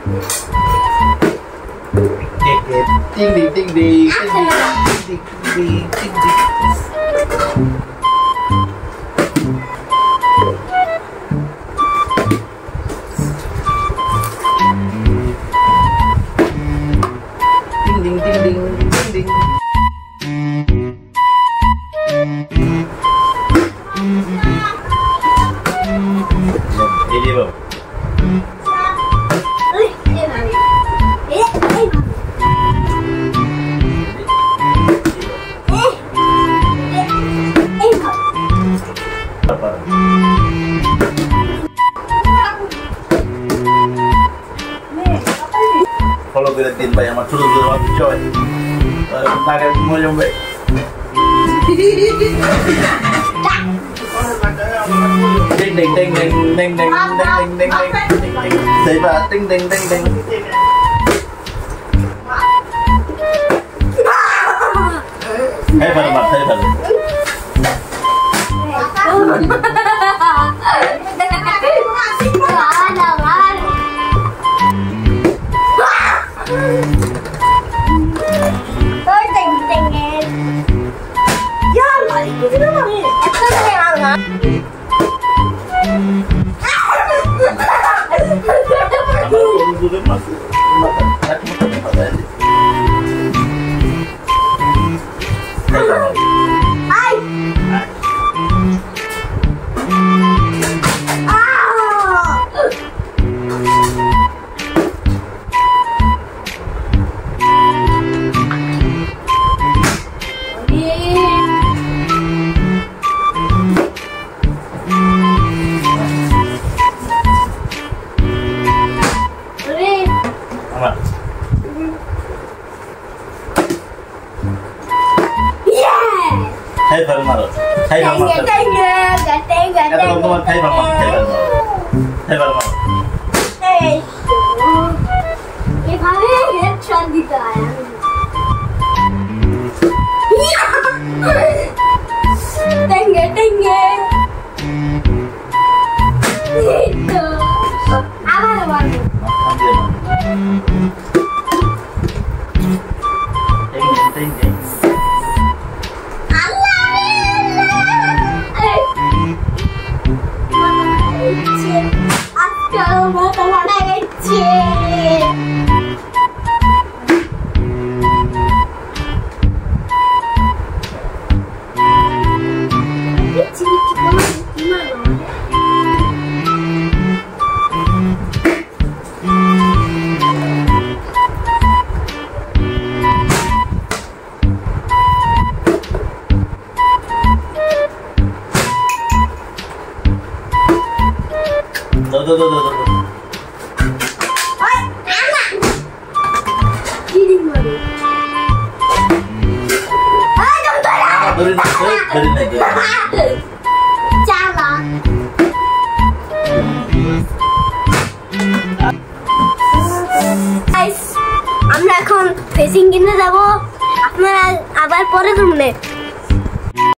Ding ding ding ding ding ding ding ding. Ding ding ding ding ding. Ini bang. Kalau kita timba yang macam tu macam coy, tak ada semua jombe. Ding ding ding ding ding ding ding ding ding ding. Tiba ding ding ding ding. Hey pada mat, hey pada. Hey Palmaro, hey Palmaro. Kata teman-teman, hey Palmaro, hey Palmaro, hey Palmaro. Hey, এভাবে headshot দিতে হয়। টেঙ্গে টেঙ্গে। আবার মারবো। টেঙ্গে টেঙ্গে। Tuh. Oi, anak. Gini baru. Ayo, Berin aja. Jangan. Guys, আমরা এখন facing কিনতে যাব। আপনারা আবার পরে করবেন।